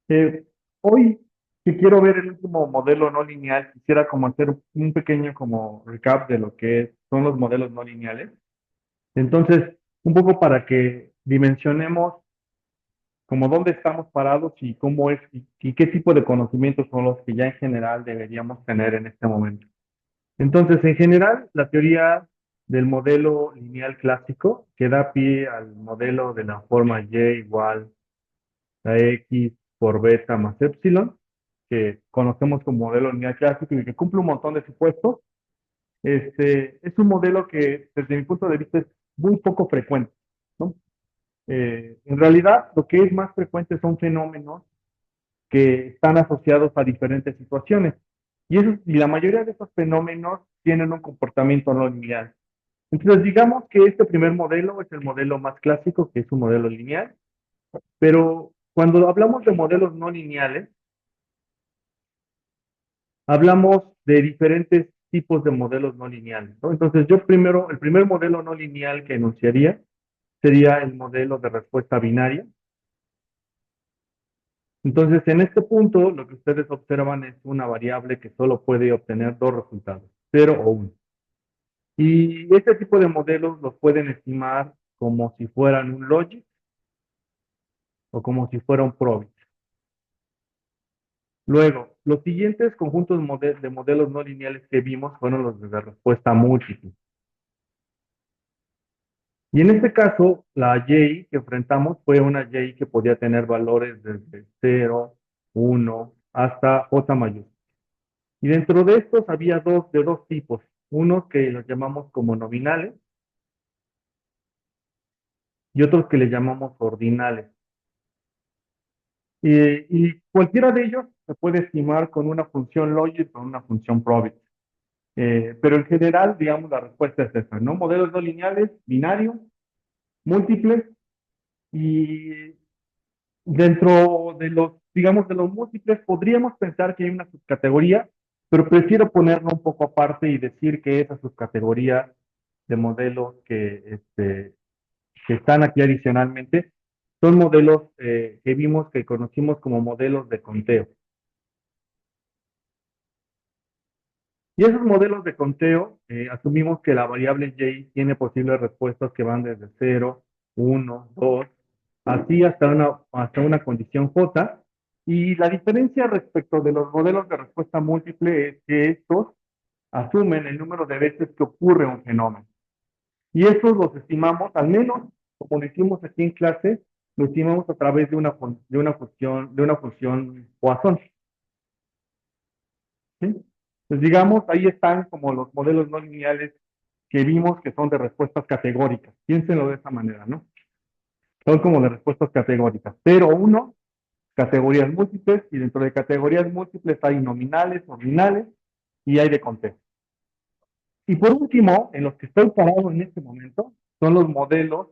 Eh, Hoy que quiero ver el último modelo no lineal, quisiera como hacer un pequeño como recap de lo que son los modelos no lineales. Entonces, un poco para que dimensionemos como dónde estamos parados y cómo es y qué tipo de conocimientos son los que ya en general deberíamos tener en este momento. Entonces, en general, la teoría del modelo lineal clásico que da pie al modelo de la forma y igual a x por beta más epsilon, que conocemos como modelo lineal clásico y que cumple un montón de supuestos. Es un modelo que, desde mi punto de vista, es muy poco frecuente, ¿no? En realidad, lo que es más frecuente son fenómenos que están asociados a diferentes situaciones. Y la mayoría de esos fenómenos tienen un comportamiento no lineal. Entonces, digamos que este primer modelo es el modelo más clásico, que es un modelo lineal, pero cuando hablamos de modelos no lineales, hablamos de diferentes tipos de modelos no lineales, ¿no? Entonces, yo primero, el primer modelo no lineal que enunciaría sería el modelo de respuesta binaria. Entonces, en este punto, lo que ustedes observan es una variable que solo puede obtener dos resultados, cero o uno. Y este tipo de modelos los pueden estimar como si fueran un logic o como si fuera un probit. Luego, los siguientes conjuntos de modelos no lineales que vimos fueron los de respuesta múltiple. Y en este caso, la Y que enfrentamos fue una Y que podía tener valores desde cero, uno, hasta J mayúscula. Y dentro de estos había de dos tipos. Unos que los llamamos como nominales y otros que le llamamos ordinales. Y cualquiera de ellos se puede estimar con una función logic o con una función probit. Pero en general, digamos, la respuesta es esa, ¿no? Modelos no lineales, binarios, múltiples, y dentro de los, digamos, de los múltiples, podríamos pensar que hay una subcategoría, pero prefiero ponerlo un poco aparte y decir que esa subcategoría de modelos que están aquí adicionalmente son modelos que vimos, que conocimos como modelos de conteo. Y esos modelos de conteo, asumimos que la variable y tiene posibles respuestas que van desde cero, uno, 2, así hasta una condición j. Y la diferencia respecto de los modelos de respuesta múltiple es que estos asumen el número de veces que ocurre un fenómeno. Y estos los estimamos, al menos como lo hicimos aquí en clase, lo estimamos a través de una función Poisson. ¿Sí? Pues digamos, ahí están como los modelos no lineales que vimos que son de respuestas categóricas. Piénsenlo de esa manera, ¿no? Son como de respuestas categóricas. Pero uno, categorías múltiples, y dentro de categorías múltiples hay nominales, ordinales, y hay de contexto. Y por último, en los que estoy parado en este momento, son los modelos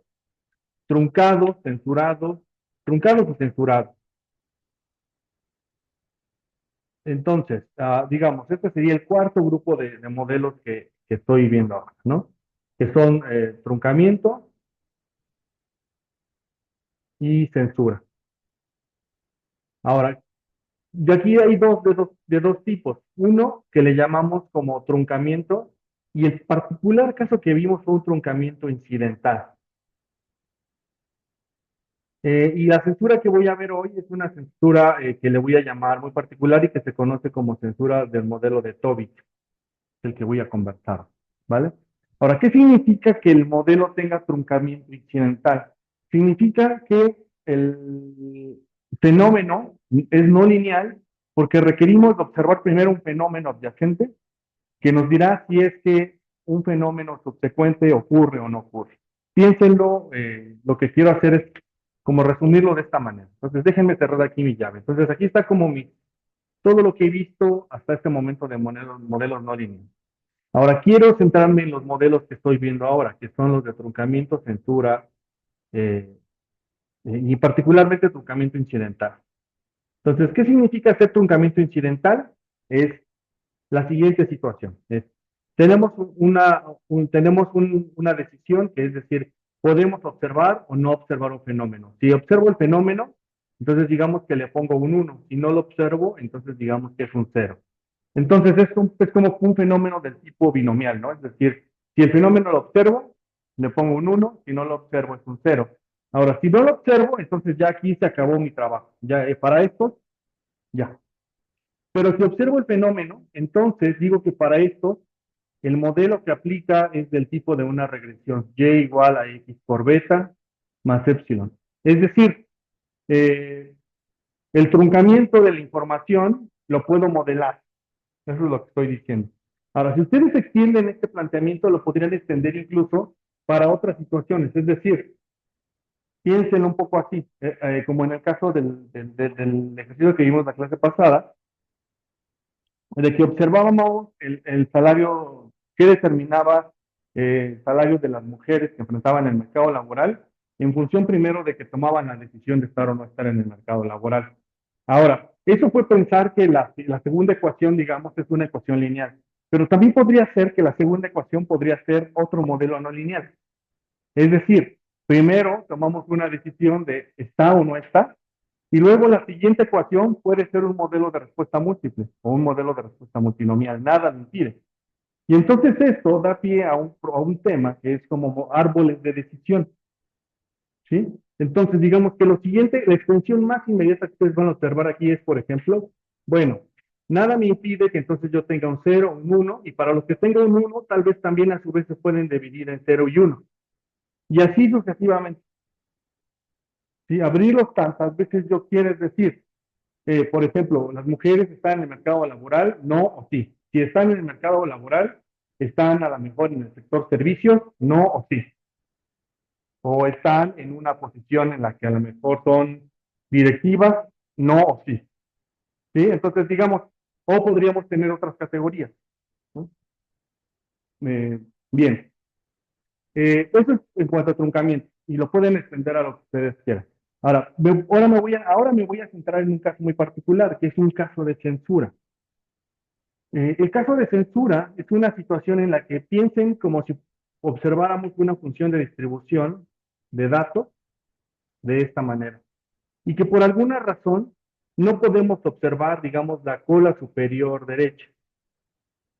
truncados y censurados. Entonces, digamos, este sería el cuarto grupo de modelos que estoy viendo ahora, ¿no? Que son truncamiento y censura. Ahora, de aquí hay de dos tipos. Uno que le llamamos como truncamiento y el particular caso que vimos fue un truncamiento incidental. Y la censura que voy a ver hoy es una censura que le voy a llamar muy particular y que se conoce como censura del modelo de Tobit, el que voy a conversar, ¿vale? Ahora, ¿qué significa que el modelo tenga truncamiento incidental? Significa que el fenómeno es no lineal porque requerimos observar primero un fenómeno adyacente que nos dirá si es que un fenómeno subsecuente ocurre o no ocurre. Piénsenlo, lo que quiero hacer es como resumirlo de esta manera. Entonces, déjenme cerrar aquí mi llave. Entonces, aquí está como todo lo que he visto hasta este momento de modelos no lineales. Ahora, quiero centrarme en los modelos que estoy viendo ahora, que son los de truncamiento, censura eh, y particularmente truncamiento incidental. Entonces, ¿qué significa hacer truncamiento incidental? Es la siguiente situación. Tenemos una decisión, que es decir, podemos observar o no observar un fenómeno. Si observo el fenómeno, Entonces digamos que le pongo un 1. Si no lo observo, entonces digamos que es un 0. Entonces es como un fenómeno del tipo binomial, ¿no? Es decir, si el fenómeno lo observo, le pongo un 1. Si no lo observo, es un 0. Ahora, si no lo observo, entonces ya aquí se acabó mi trabajo. Ya para esto, ya. Pero si observo el fenómeno, entonces digo que para esto el modelo que aplica es del tipo de una regresión, y igual a x por beta más epsilon. Es decir, eh, el truncamiento de la información lo puedo modelar. Eso es lo que estoy diciendo. Ahora, si ustedes extienden este planteamiento, lo podrían extender incluso para otras situaciones. Es decir, piénsenlo un poco así, como en el caso del ejercicio que vimos la clase pasada, de que observábamos el salario que determinaba el salario de las mujeres que enfrentaban el mercado laboral en función primero de que tomaban la decisión de estar o no estar en el mercado laboral. Ahora, eso fue pensar que la segunda ecuación, digamos, es una ecuación lineal, pero también podría ser que la segunda ecuación podría ser otro modelo no lineal. Es decir, primero tomamos una decisión de está o no está, y luego la siguiente ecuación puede ser un modelo de respuesta múltiple o un modelo de respuesta multinomial, nada lo impide. Y entonces esto da pie a un tema que es como árboles de decisión, ¿sí? Entonces digamos que lo siguiente, la extensión más inmediata que ustedes van a observar aquí es, por ejemplo, bueno, nada me impide que entonces yo tenga un 0, un 1, y para los que tengan un 1, tal vez también a su vez se pueden dividir en 0 y 1. Y así sucesivamente. ¿Sí? Abrirlos tantas veces yo quiero decir, por ejemplo, las mujeres están en el mercado laboral, no o sí. Si están en el mercado laboral, están a lo mejor en el sector servicios, no o sí. O están en una posición en la que a lo mejor son directivas, no o sí. ¿Sí? Entonces, digamos, o podríamos tener otras categorías, ¿no? Eh, bien, eso es en cuanto a truncamiento y lo pueden extender a lo que ustedes quieran. Ahora me voy a centrar en un caso muy particular, que es un caso de censura. El caso de censura es una situación en la que piensen como si observáramos una función de distribución de datos de esta manera y que por alguna razón no podemos observar, digamos, la cola superior derecha.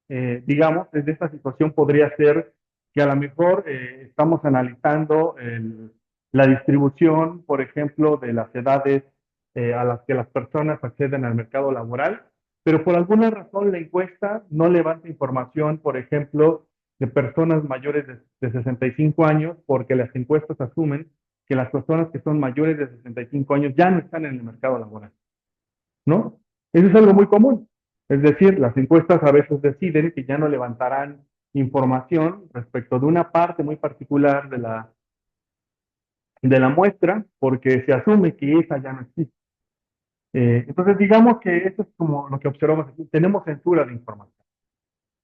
Digamos, desde esta situación podría ser que a lo mejor estamos analizando la distribución, por ejemplo, de las edades a las que las personas acceden al mercado laboral, pero por alguna razón la encuesta no levanta información, por ejemplo, de personas mayores de 65 años, porque las encuestas asumen que las personas que son mayores de 65 años ya no están en el mercado laboral, ¿no? Eso es algo muy común. Es decir, las encuestas a veces deciden que ya no levantarán información respecto de una parte muy particular de la muestra porque se asume que esa ya no existe. Entonces, digamos que eso es como lo que observamos aquí. Tenemos censura de información.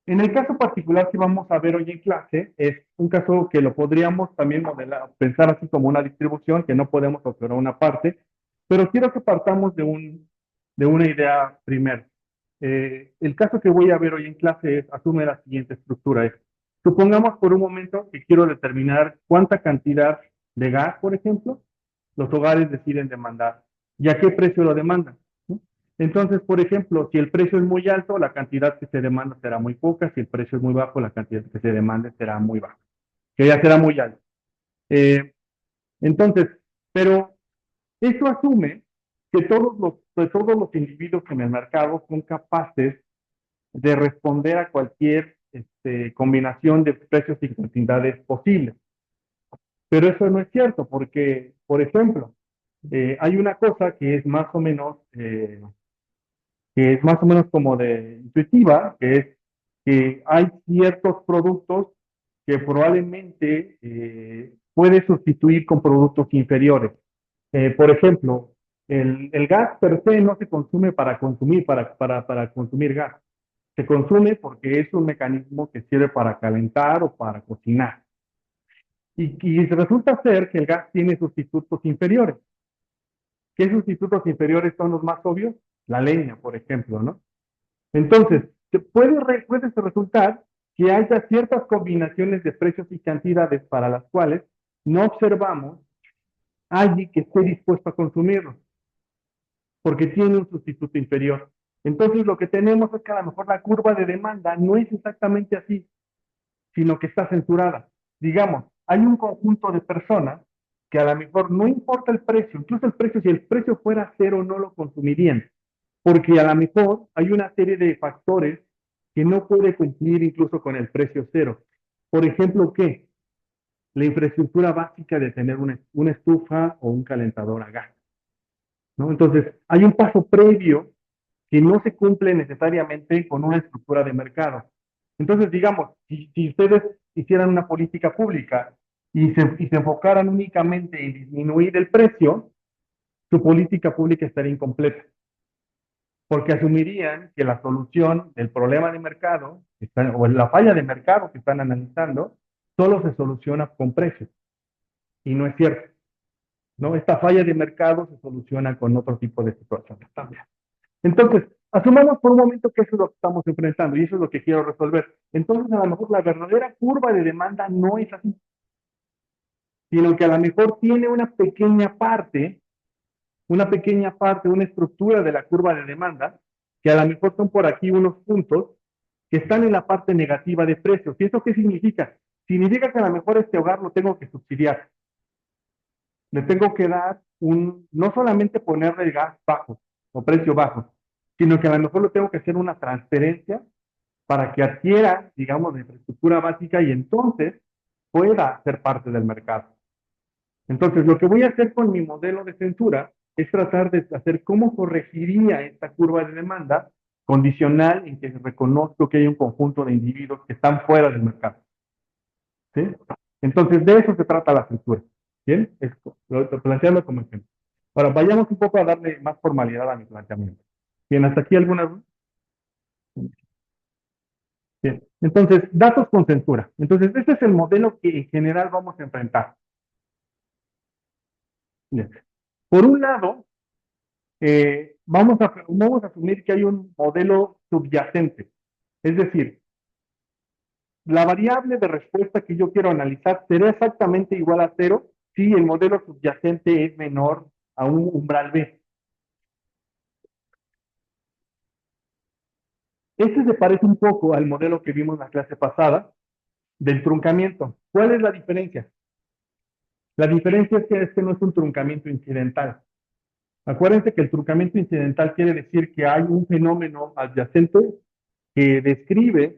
En el caso particular que vamos a ver hoy en clase, es un caso que lo podríamos también modelar, pensar así como una distribución, que no podemos observar una parte, pero quiero que partamos de una idea primero. El caso que voy a ver hoy en clase asume la siguiente estructura. Supongamos por un momento que quiero determinar cuánta cantidad de gas, por ejemplo, los hogares deciden demandar y a qué precio lo demandan, ¿no? Entonces, por ejemplo, si el precio es muy alto, la cantidad que se demanda será muy poca. Si el precio es muy bajo, la cantidad que se demande será muy baja, que ya será muy alta. Eh, entonces, pero eso asume que todos los individuos en el mercado son capaces de responder a cualquier combinación de precios y cantidades posibles. Pero eso no es cierto, porque, por ejemplo, hay una cosa que es más o menos como de intuitiva, que es que hay ciertos productos que probablemente puede sustituir con productos inferiores. Por ejemplo, el gas per se no se consume para consumir gas. Se consume porque es un mecanismo que sirve para calentar o para cocinar. Y resulta ser que el gas tiene sustitutos inferiores. ¿Qué sustitutos inferiores son los más obvios? La leña, por ejemplo, ¿no? Entonces, puede resultar que haya ciertas combinaciones de precios y cantidades para las cuales no observamos a alguien que esté dispuesto a consumirlos. porque tiene un sustituto inferior. Entonces lo que tenemos es que a lo mejor la curva de demanda no es exactamente así, sino que está censurada. Digamos, hay un conjunto de personas que a lo mejor no importa el precio, incluso el precio, si el precio fuera cero no lo consumirían, porque a lo mejor hay una serie de factores que no puede cumplir incluso con el precio cero. Por ejemplo, ¿qué? La infraestructura básica de tener una estufa o un calentador a gas, ¿no? Entonces, hay un paso previo que no se cumple necesariamente con una estructura de mercado. Entonces, digamos, si ustedes hicieran una política pública y se enfocaran únicamente en disminuir el precio, su política pública estaría incompleta, porque asumirían que la solución del problema de mercado o la falla de mercado que están analizando solo se soluciona con precios, y no es cierto, ¿no? Esta falla de mercado se soluciona con otro tipo de situaciones también. Entonces, asumamos por un momento que eso es lo que estamos enfrentando y eso es lo que quiero resolver. Entonces, a lo mejor la verdadera curva de demanda no es así, sino que a lo mejor tiene una pequeña parte, una estructura de la curva de demanda, que a lo mejor son por aquí unos puntos que están en la parte negativa de precios. ¿Y eso qué significa? Significa que a lo mejor este hogar lo tengo que subsidiar. Le tengo que dar no solamente ponerle gas bajo o precio bajo, sino que a lo mejor lo tengo que hacer una transferencia para que adquiera, digamos, la infraestructura básica y entonces pueda ser parte del mercado. Entonces, lo que voy a hacer con mi modelo de censura es tratar de hacer cómo corregiría esta curva de demanda condicional en que reconozco que hay un conjunto de individuos que están fuera del mercado. ¿Sí? Entonces, de eso se trata la censura. ¿Bien? Esto, lo planteando como ejemplo. Ahora, vayamos un poco a darle más formalidad a mi planteamiento. Bien, hasta aquí algunas. Bien, entonces, datos con censura. Entonces, este es el modelo que en general vamos a enfrentar. Bien. Por un lado, vamos a asumir que hay un modelo subyacente. Es decir, la variable de respuesta que yo quiero analizar será exactamente igual a cero si el modelo subyacente es menor a un umbral B. Este se parece un poco al modelo que vimos en la clase pasada del truncamiento. ¿Cuál es la diferencia? La diferencia es que este no es un truncamiento incidental. Acuérdense que el truncamiento incidental quiere decir que hay un fenómeno adyacente que describe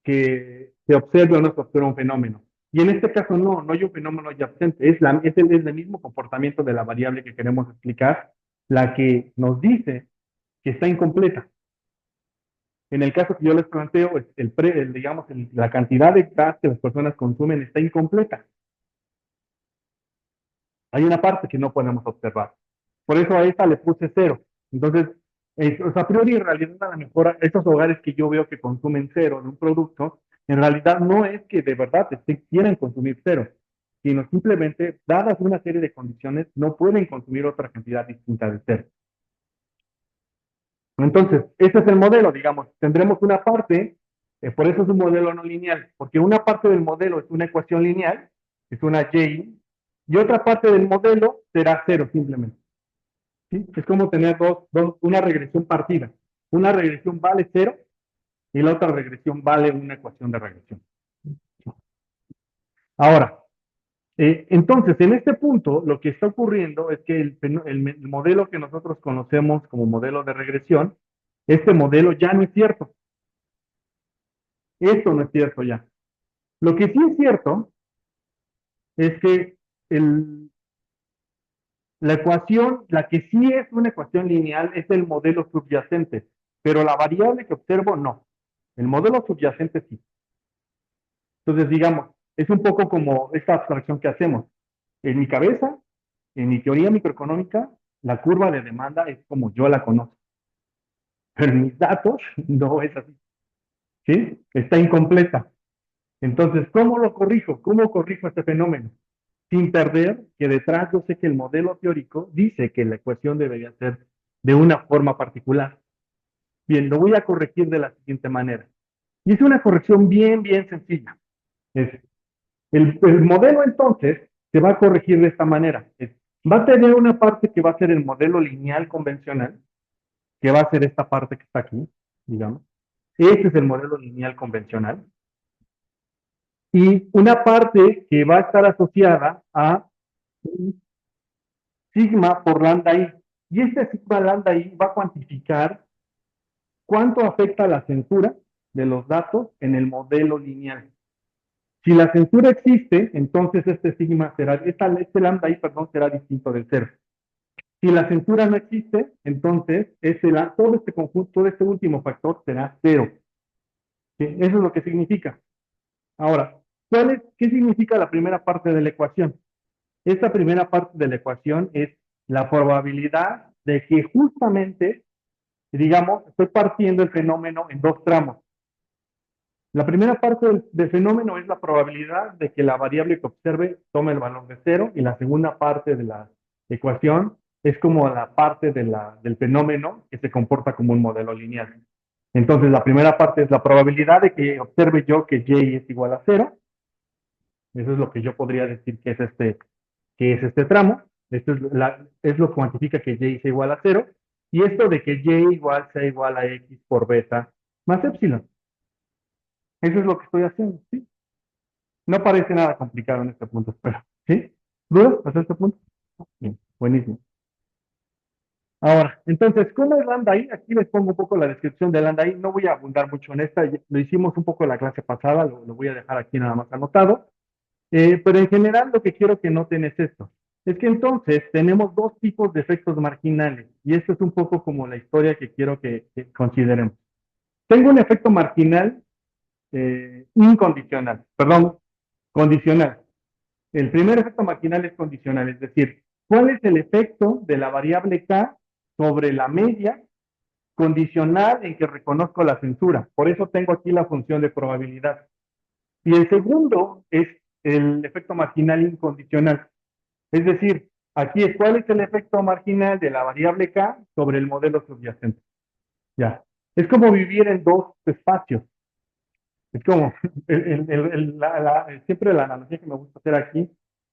que se observa o no se observa un fenómeno. Y en este caso no hay un fenómeno adyacente, es el mismo comportamiento de la variable que queremos explicar, la que nos dice que está incompleta. En el caso que yo les planteo, digamos, la cantidad de gas que las personas consumen está incompleta. Hay una parte que no podemos observar. Por eso a esta le puse cero. Entonces, a priori, en realidad, a lo mejor estos hogares que yo veo que consumen cero de un producto, en realidad no es que de verdad quieren consumir cero, sino simplemente, dadas una serie de condiciones, no pueden consumir otra cantidad distinta de cero. Entonces, este es el modelo, digamos, tendremos una parte, por eso es un modelo no lineal, porque una parte del modelo es una ecuación lineal, es una y, y otra parte del modelo será cero simplemente. ¿Sí? Es como tener una regresión partida. Una regresión vale cero y la otra regresión vale una ecuación de regresión. Ahora, entonces, en este punto, lo que está ocurriendo es que el modelo que nosotros conocemos como modelo de regresión, este modelo ya no es cierto. Esto no es cierto ya. Lo que sí es cierto es que la ecuación, la que sí es una ecuación lineal, es el modelo subyacente, pero la variable que observo no. El modelo subyacente sí. Entonces, digamos, es un poco como esta abstracción que hacemos. En mi cabeza, en mi teoría microeconómica, la curva de demanda es como yo la conozco. Pero en mis datos no es así. ¿Sí? Está incompleta. Entonces, ¿cómo lo corrijo? ¿Cómo corrijo este fenómeno? Sin perder que detrás yo sé que el modelo teórico dice que la ecuación debería ser de una forma particular. Bien, lo voy a corregir de la siguiente manera. Y es una corrección bien, bien sencilla. Es, el modelo entonces se va a corregir de esta manera. Va a tener una parte que va a ser el modelo lineal convencional, que va a ser esta parte que está aquí, digamos. Este es el modelo lineal convencional. Y una parte que va a estar asociada a un sigma por lambda i. Y este sigma lambda i va a cuantificar cuánto afecta la censura de los datos en el modelo lineal. Si la censura existe, entonces este sigma será, este lambda i, perdón, será distinto del cero. Si la censura no existe, entonces todo este conjunto, todo este último factor será cero. ¿Sí? Eso es lo que significa. Ahora, ¿qué significa la primera parte de la ecuación? Esta primera parte de la ecuación es la probabilidad de que justamente, digamos, estoy partiendo el fenómeno en dos tramos. La primera parte del fenómeno es la probabilidad de que la variable que observe tome el valor de cero, y la segunda parte de la ecuación es como la parte del fenómeno que se comporta como un modelo lineal. Entonces, la primera parte es la probabilidad de que observe yo que y es igual a cero. Eso es lo que yo podría decir que es este tramo. Esto es lo que cuantifica que y sea igual a cero. Y esto de que y igual sea igual a x por beta más epsilon. Eso es lo que estoy haciendo, ¿sí? No parece nada complicado en este punto, pero, ¿sí? ¿Dudas hasta este punto? Bien, buenísimo. Ahora, entonces, ¿cómo es lambda i? Aquí les pongo un poco la descripción de lambda i. No voy a abundar mucho en esta, lo hicimos un poco en la clase pasada, lo voy a dejar aquí nada más anotado. Pero en general lo que quiero que noten es esto. Es que entonces tenemos dos tipos de efectos marginales, y esto es un poco como la historia que quiero que consideremos. Tengo un efecto marginal incondicional, perdón, condicional. El primer efecto marginal es condicional, es decir, ¿cuál es el efecto de la variable k sobre la media condicional en que reconozco la censura? Por eso tengo aquí la función de probabilidad. Y el segundo es el efecto marginal incondicional. Es decir, aquí es cuál es el efecto marginal de la variable k sobre el modelo subyacente. Ya. Es como vivir en dos espacios. Es como, siempre la analogía que me gusta hacer aquí,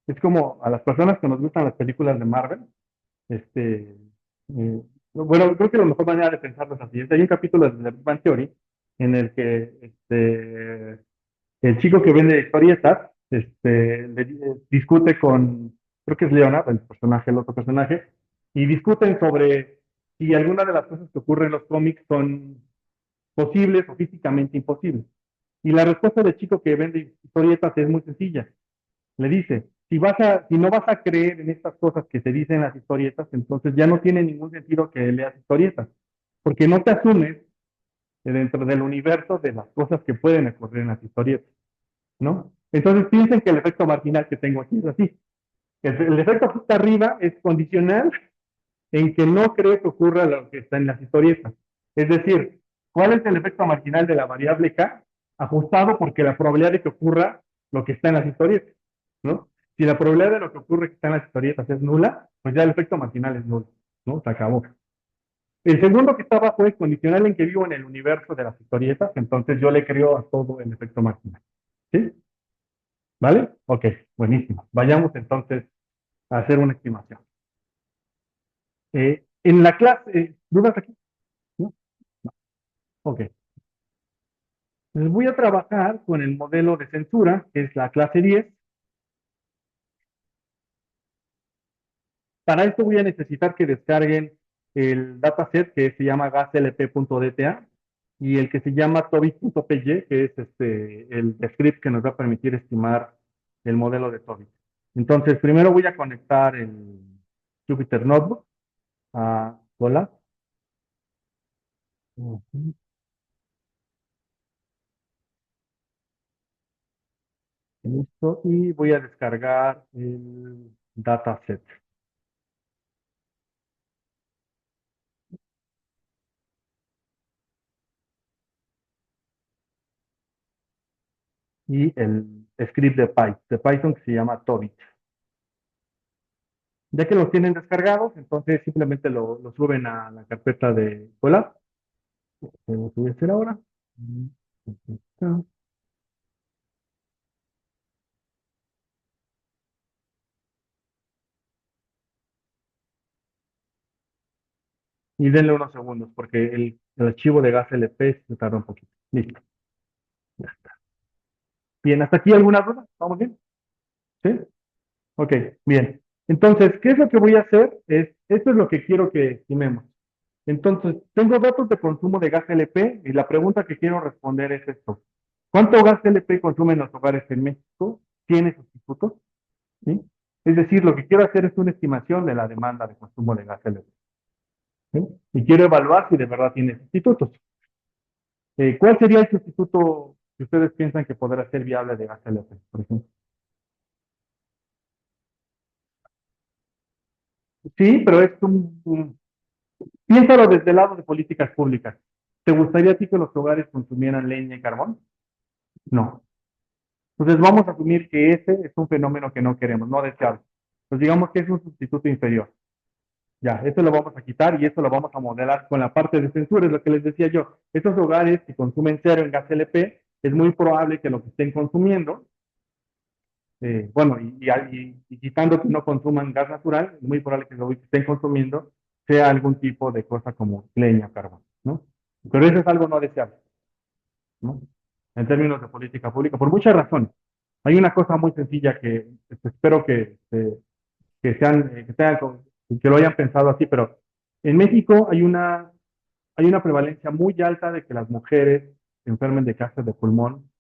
es como a las personas que nos gustan las películas de Marvel. este, bueno, creo que la mejor manera de pensarlo es así. Hay un capítulo de The Big Bang Theory en el que el chico que vende historietas discute con, creo que es Leonard, el personaje, el otro personaje, y discuten sobre si alguna de las cosas que ocurren en los cómics son posibles o físicamente imposibles. Y la respuesta del chico que vende historietas es muy sencilla. Le dice, si no vas a creer en estas cosas que se dicen en las historietas, entonces ya no tiene ningún sentido que leas historietas, porque no te asumes dentro del universo de las cosas que pueden ocurrir en las historietas, ¿no? Entonces piensen que el efecto marginal que tengo aquí es así. El efecto justo arriba es condicional en que no creo que ocurra lo que está en las historietas. Es decir, ¿cuál es el efecto marginal de la variable k? Ajustado porque la probabilidad de que ocurra lo que está en las historietas, ¿no? Si la probabilidad de lo que ocurre que está en las historietas es nula, pues ya el efecto marginal es nulo, ¿no? Se acabó. El segundo que está abajo es condicional en que vivo en el universo de las historietas, entonces yo le creo a todo el efecto marginal. ¿Sí? ¿Vale? Ok, buenísimo. Vayamos entonces a hacer una estimación. En la clase, ¿dudas aquí? ¿No? No. Ok. Entonces voy a trabajar con el modelo de censura, que es la clase 10. Para esto voy a necesitar que descarguen el dataset que se llama gaslp.dta y el que se llama tobit.py, que es el script que nos va a permitir estimar el modelo de Tobit. Entonces, primero voy a conectar el Jupyter Notebook a Colab. Ujú. Listo. Y voy a descargar el dataset y el script de Python que se llama Tobit. Ya que los tienen descargados, entonces simplemente lo suben a la carpeta de Colab. Lo voy a hacer ahora. Aquí está. Y denle unos segundos, porque el archivo de gas LP se tarda un poquito. Listo. Ya está. Bien, ¿hasta aquí alguna duda? ¿Vamos bien? ¿Sí? Ok, bien. Entonces, ¿qué es lo que voy a hacer? Esto es lo que quiero que estimemos. Entonces, tengo datos de consumo de gas LP y la pregunta que quiero responder es esto. ¿Cuánto gas LP consumen los hogares en México? ¿Tiene sustitutos? ¿Sí? Es decir, lo que quiero hacer es una estimación de la demanda de consumo de gas LP. ¿Sí? Y quiero evaluar si de verdad tiene sustitutos. ¿Cuál sería el sustituto que ustedes piensan que podrá ser viable de gas LP, por ejemplo? Sí, pero es piénsalo desde el lado de políticas públicas. ¿Te gustaría a ti que los hogares consumieran leña y carbón? No. Entonces vamos a asumir que ese es un fenómeno que no queremos, no deseable. Pues digamos que es un sustituto inferior. Ya, eso lo vamos a quitar y eso lo vamos a modelar con la parte de censura, es lo que les decía yo. Estos hogares que consumen cero en gas LP, es muy probable que lo que estén consumiendo, bueno, y quitando que no consuman gas natural, es muy probable que lo que estén consumiendo sea algún tipo de cosa como leña o carbón, ¿no? Pero eso es algo no deseable, ¿no? En términos de política pública, por muchas razones. Hay una cosa muy sencilla que espero que lo hayan pensado así, pero en México hay una prevalencia muy alta de que las mujeres se enfermen de cáncer de pulmón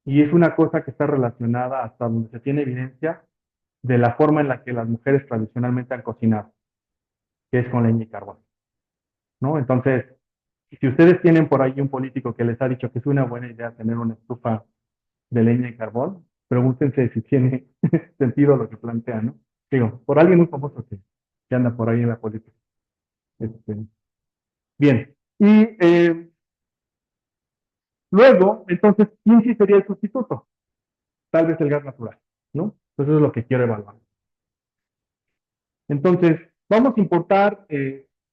y es una cosa que está relacionada hasta donde se tiene evidencia de la forma en la que las mujeres tradicionalmente han cocinado, que es con leña y carbón, ¿no? Entonces, si ustedes tienen por ahí un político que les ha dicho que es una buena idea tener una estufa de leña y carbón, pregúntense si tiene sentido lo que plantean, ¿no? Digo, por alguien muy famoso que anda por ahí en la política. Este, bien, y luego, entonces, ¿quién sí sería el sustituto? Tal vez el gas natural, ¿no? Entonces, eso es lo que quiero evaluar. Entonces, vamos a importar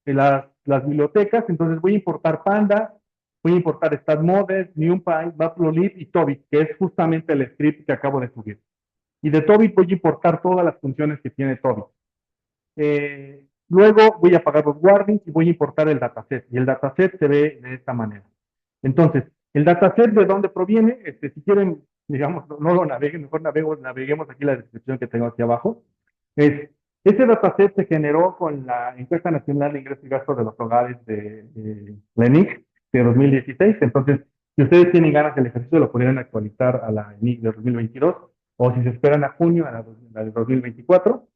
las bibliotecas. Entonces, voy a importar Panda, voy a importar StatModel, NumPy, Matplotlib y Tobit, que es justamente el script que acabo de subir. Y de Tobit voy a importar todas las funciones que tiene Tobit. Luego voy a apagar los warnings y voy a importar el dataset. Y el dataset se ve de esta manera. Entonces, el dataset de dónde proviene, si quieren, digamos, no lo naveguen, mejor naveguemos aquí la descripción que tengo aquí abajo. Ese dataset se generó con la Encuesta Nacional de Ingresos y Gastos de los Hogares de la ENIC de 2016. Entonces, si ustedes tienen ganas del ejercicio, lo podrían actualizar a la ENIC de 2022, o si se esperan a junio, a la de 2024,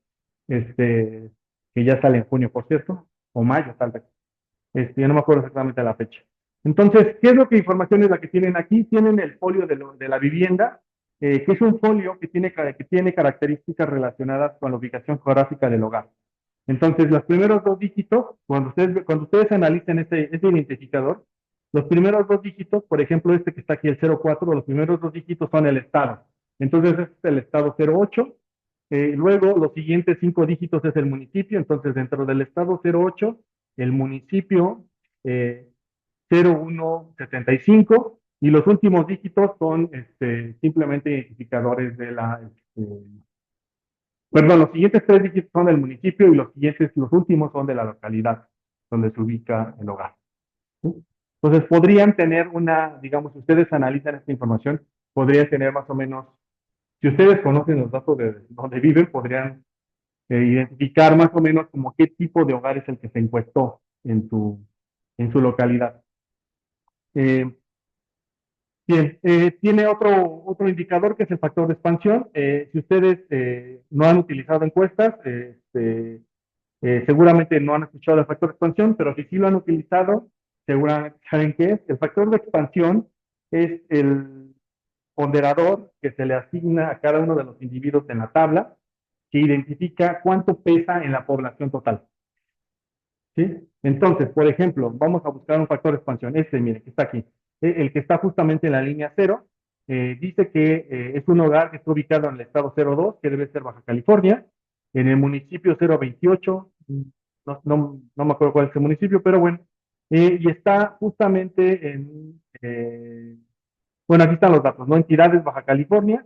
este, que ya sale en junio, por cierto, o mayo, tal vez. Ya no me acuerdo exactamente la fecha. Entonces, ¿qué es lo que información es la que tienen aquí? Tienen el folio de la vivienda, que es un folio que tiene características relacionadas con la ubicación geográfica del hogar. Entonces, los primeros dos dígitos, cuando ustedes analicen ese identificador, los primeros dos dígitos, por ejemplo, este que está aquí, el 04, los primeros dos dígitos son el estado. Entonces, este es el estado 08. Luego, los siguientes cinco dígitos es el municipio. Entonces, dentro del estado 08, el municipio 0175 y los últimos dígitos son simplemente identificadores perdón, los siguientes tres dígitos son del municipio y los últimos son de la localidad donde se ubica el hogar. ¿Sí? Entonces podrían tener digamos, si ustedes analizan esta información, podrían tener más o menos, si ustedes conocen los datos de donde viven, podrían identificar más o menos como qué tipo de hogar es el que se encuestó en su localidad. Eh, Bien, tiene otro indicador que es el factor de expansión. Si ustedes no han utilizado encuestas, seguramente no han escuchado el factor de expansión, pero si sí lo han utilizado, seguramente saben qué es. El factor de expansión es el ponderador que se le asigna a cada uno de los individuos en la tabla, que identifica cuánto pesa en la población total. ¿Sí? Entonces, por ejemplo, vamos a buscar un factor de expansión. Mire, que está aquí. El que está justamente en la línea cero, dice que es un hogar que está ubicado en el estado 02, que debe ser Baja California, en el municipio 028, no me acuerdo cuál es el municipio, pero bueno, y está justamente bueno, aquí están los datos, ¿no? Entidades Baja California,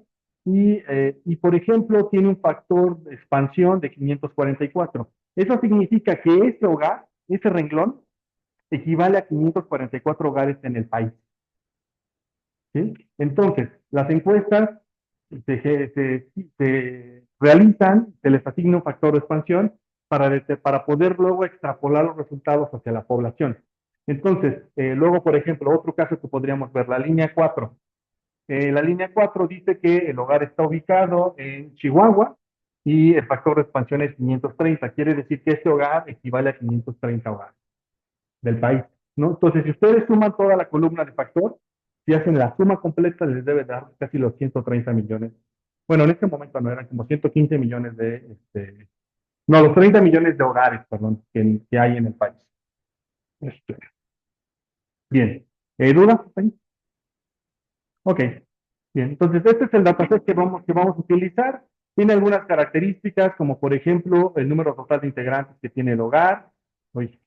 por ejemplo, tiene un factor de expansión de 544. Eso significa que ese hogar, ese renglón, equivale a 544 hogares en el país. ¿Sí? Entonces, las encuestas se realizan, se les asigna un factor de expansión para poder luego extrapolar los resultados hacia la población. Entonces, luego, por ejemplo, otro caso que podríamos ver, la línea 4. La línea 4 dice que el hogar está ubicado en Chihuahua y el factor de expansión es 530. Quiere decir que este hogar equivale a 530 hogares del país, ¿no? Entonces, si ustedes suman toda la columna de factor, si hacen la suma completa, les debe dar casi los 130 millones. Bueno, en este momento no, eran como 115 millones no, los 30 millones de hogares, perdón, que hay en el país. Este, bien. ¿Dudas? Ok. Bien, entonces este es el dataset que vamos a utilizar. Tiene algunas características, como por ejemplo el número total de integrantes que tiene el hogar. Oye,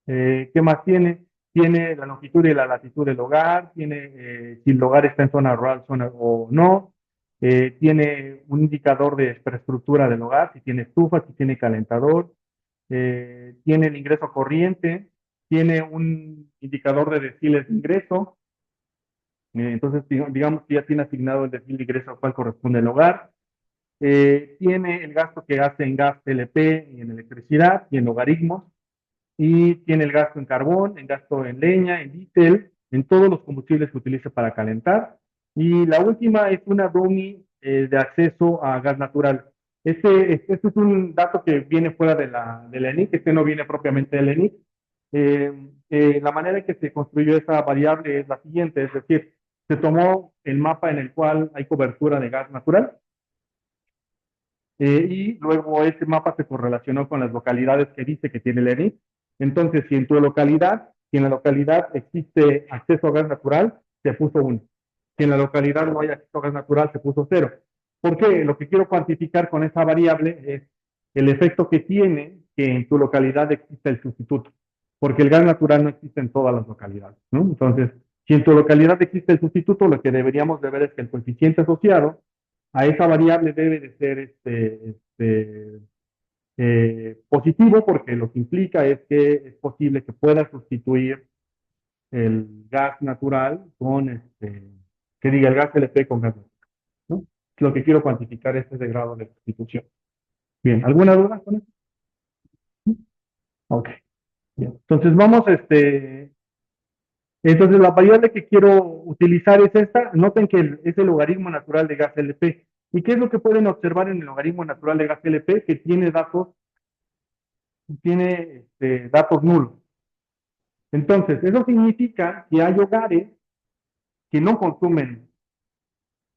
¿qué más tiene? Tiene la longitud y la latitud del hogar, tiene si el hogar está en zona rural zona, o no, tiene un indicador de superestructura del hogar, si tiene estufa, si tiene calentador, tiene el ingreso corriente, tiene un indicador de deciles de ingreso, entonces digamos que ya tiene asignado el decil de ingreso al cual corresponde el hogar, tiene el gasto que hace en gas LP y en electricidad y en logaritmos, y tiene el gasto en carbón, en gasto en leña, en diésel, en todos los combustibles que utiliza para calentar. Y la última es una dummy de acceso a gas natural. Este es un dato que viene fuera de la ENIC, este no viene propiamente de la ENIC. La manera en que se construyó esa variable es la siguiente, es decir, se tomó el mapa en el cual hay cobertura de gas natural, y luego ese mapa se correlacionó con las localidades que dice que tiene el ENIC. Entonces, si en tu localidad, si en la localidad existe acceso a gas natural, se puso 1. Si en la localidad no hay acceso a gas natural, se puso 0. ¿Por qué? Lo que quiero cuantificar con esa variable es el efecto que tiene que en tu localidad exista el sustituto, porque el gas natural no existe en todas las localidades, ¿no? Entonces, si en tu localidad existe el sustituto, lo que deberíamos de ver es que el coeficiente asociado a esa variable debe de ser positivo, porque lo que implica es que es posible que pueda sustituir el gas natural con que diga el gas LP con gas natural, ¿no? Lo que quiero cuantificar es ese grado de sustitución. Bien, ¿alguna duda con eso? Ok, bien. Entonces vamos, entonces la variable que quiero utilizar es esta. Noten que es el logaritmo natural de gas LP. ¿Y qué es lo que pueden observar en el logaritmo natural de gas LP? Que tiene datos nulos. Entonces, eso significa que hay hogares que no consumen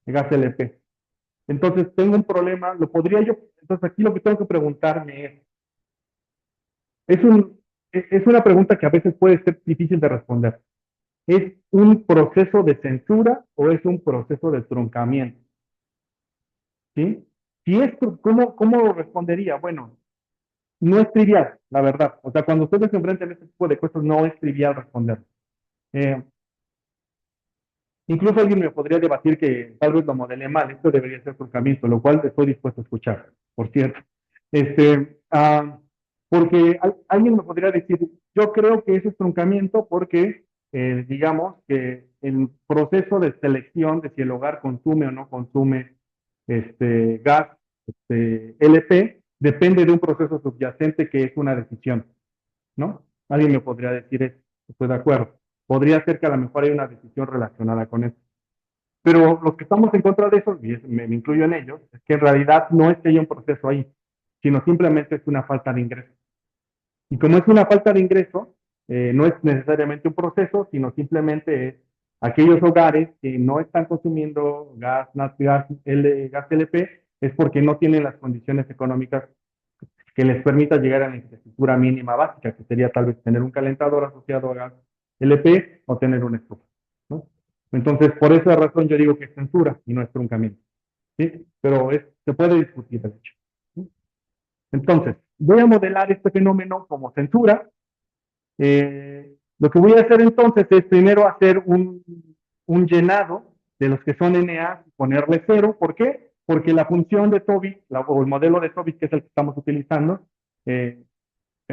gas LP. Entonces, tengo un problema, entonces aquí lo que tengo que preguntarme es una pregunta que a veces puede ser difícil de responder. ¿Es un proceso de censura o es un proceso de truncamiento? ¿Sí? Si es, ¿cómo lo respondería? Bueno, no es trivial, la verdad. O sea, cuando ustedes se enfrentan a este tipo de cosas, no es trivial responder. Eh, Incluso alguien me podría debatir que tal vez lo modelé mal, esto debería ser truncamiento, lo cual estoy dispuesto a escuchar, por cierto. Porque alguien me podría decir, yo creo que eso es truncamiento porque, digamos, que el proceso de selección de si el hogar consume o no consume gas LP depende de un proceso subyacente que es una decisión, ¿no? Alguien me podría decir eso, estoy de acuerdo. Podría ser que a lo mejor hay una decisión relacionada con eso. Pero los que estamos en contra de eso, y me incluyo en ellos, es que en realidad no es que haya un proceso ahí, sino simplemente es una falta de ingreso. Y como es una falta de ingreso, no es necesariamente un proceso, sino simplemente es aquellos hogares que no están consumiendo gas LP, es porque no tienen las condiciones económicas que les permita llegar a la infraestructura mínima básica, que sería tal vez tener un calentador asociado a gas LP o tener una estufa, ¿no? Entonces, por esa razón yo digo que es censura y no es truncamiento, ¿sí? Pero se puede discutir, de hecho, ¿sí? Entonces, voy a modelar este fenómeno como censura. Lo que voy a hacer entonces es primero hacer un llenado de los que son NA y ponerle 0. ¿Por qué? Porque la función de Tobit, o el modelo de Tobit, que es el que estamos utilizando,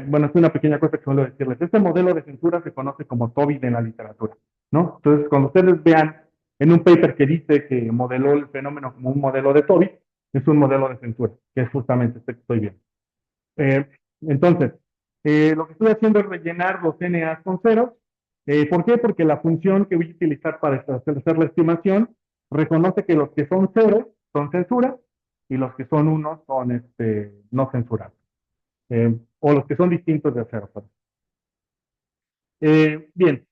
Bueno, es una pequeña cosa que suelo decirles. Este modelo de censura se conoce como TOBID en la literatura, ¿no? Entonces, cuando ustedes vean en un paper que dice que modeló el fenómeno como un modelo de TOBID, es un modelo de censura, que es justamente este que estoy viendo. Eh, entonces, lo que estoy haciendo es rellenar los NAs con ceros. ¿Por qué? Porque la función que voy a utilizar para hacer la estimación reconoce que los que son ceros son censura y los que son unos son no censurados. O los que son distintos de cero. Bien,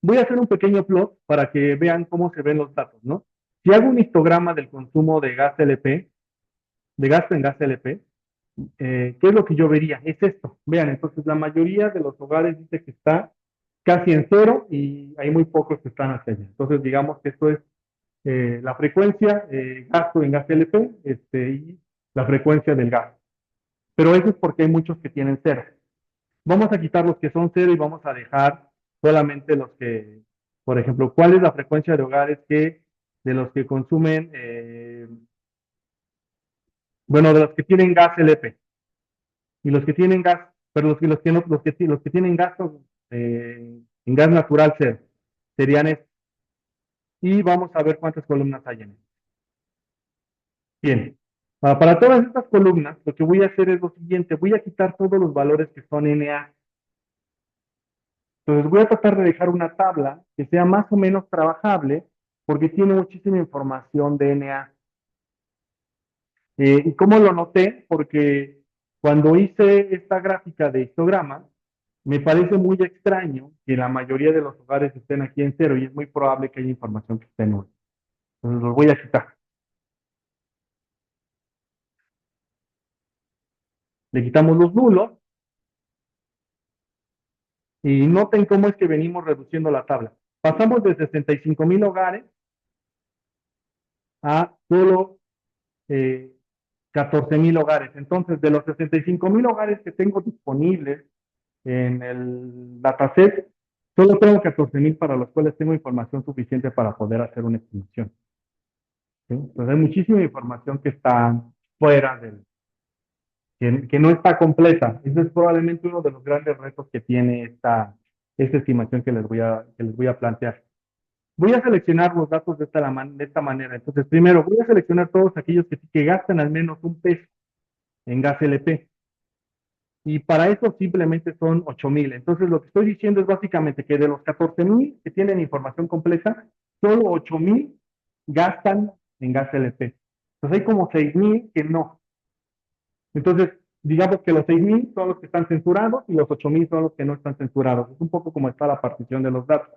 voy a hacer un pequeño plot para que vean cómo se ven los datos, ¿no? Si hago un histograma del consumo de gas LP, de gasto en gas LP, ¿qué es lo que yo vería? Es esto. Vean, entonces la mayoría de los hogares dice que está casi en cero y hay muy pocos que están hacia allá. Entonces, digamos que esto es la frecuencia gasto en gas LP y la frecuencia del gas. Pero eso es porque hay muchos que tienen cero. Vamos a quitar los que son cero y vamos a dejar solamente los que, por ejemplo, ¿cuál es la frecuencia de hogares que de los que consumen, bueno, de los que tienen gas LP y los que tienen gas, pero los que, no, los que tienen gastos en gas natural cero serían estos. Y vamos a ver cuántas columnas hay en esto. Bien, para todas estas columnas, lo que voy a hacer es lo siguiente, voy a quitar todos los valores que son NA. Entonces voy a tratar de dejar una tabla que sea más o menos trabajable porque tiene muchísima información de NA. ¿Y cómo lo noté? Porque cuando hice esta gráfica de histograma, me parece muy extraño que la mayoría de los hogares estén aquí en cero y es muy probable que haya información que esté en uno. Entonces los voy a quitar. Le quitamos los nulos y noten cómo es que venimos reduciendo la tabla. Pasamos de 65,000 hogares a solo 14,000 hogares. Entonces, de los 65,000 hogares que tengo disponibles en el dataset, solo tengo 14,000 para los cuales tengo información suficiente para poder hacer una estimación. ¿Sí? Entonces, hay muchísima información que está fuera del, que no está completa. Ese es probablemente uno de los grandes retos que tiene esta estimación que les voy a plantear. Voy a seleccionar los datos de esta manera. Entonces, primero, voy a seleccionar todos aquellos que gastan al menos un peso en gas LP. Y para eso simplemente son 8,000. Entonces, lo que estoy diciendo es básicamente que de los 14,000 que tienen información completa, solo 8,000 gastan en gas LP. Entonces, hay como 6,000 que no. Entonces, digamos que los 6,000 son los que están censurados y los 8,000 son los que no están censurados. Es un poco como está la partición de los datos.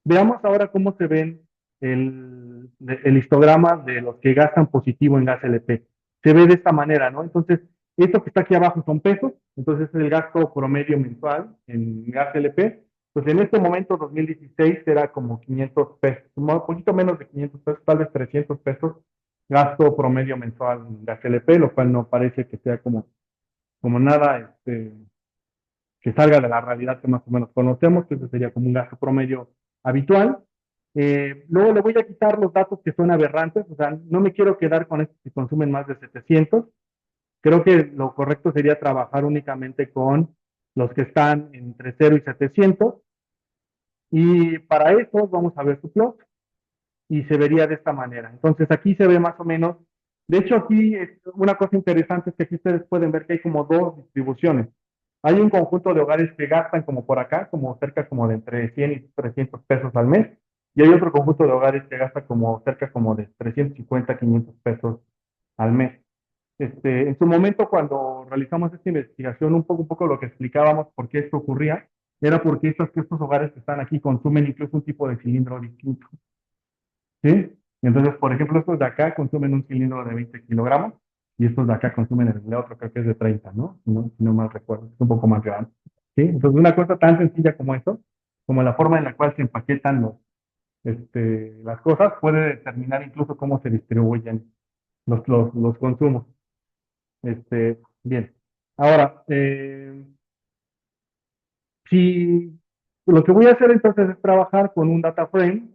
Veamos ahora cómo se ven el histograma de los que gastan positivo en gas LP. Se ve de esta manera, ¿no? Entonces, esto que está aquí abajo son pesos, entonces es el gasto promedio mensual en gas LP. Pues en este momento, 2016, era como 500 pesos, un poquito menos de 500 pesos, tal vez 300 pesos, gasto promedio mensual en gas LP, lo cual no parece que sea como nada que salga de la realidad que más o menos conocemos, que ese sería como un gasto promedio habitual. Luego le voy a quitar los datos que son aberrantes, o sea, no me quiero quedar con estos que consumen más de 700. Creo que lo correcto sería trabajar únicamente con los que están entre 0 y 700. Y para eso vamos a ver su plot y se vería de esta manera. Entonces aquí se ve más o menos, de hecho aquí una cosa interesante es que aquí ustedes pueden ver que hay como dos distribuciones. Hay un conjunto de hogares que gastan como por acá, como cerca como de entre 100 y 300 pesos al mes, y hay otro conjunto de hogares que gasta como cerca como de 350, 500 pesos al mes. En su momento, cuando realizamos esta investigación, un poco lo que explicábamos por qué esto ocurría, era porque estos hogares que están aquí consumen incluso un tipo de cilindro distinto. ¿Sí? Entonces, por ejemplo, estos de acá consumen un cilindro de 20 kilogramos y estos de acá consumen el otro, creo que es de 30, ¿no? Si no mal recuerdo, es un poco más grande. ¿Sí? Entonces, una cosa tan sencilla como esto, como la forma en la cual se empaquetan las cosas, puede determinar incluso cómo se distribuyen los consumos. Bien. Ahora, si lo que voy a hacer entonces es trabajar con un data frame.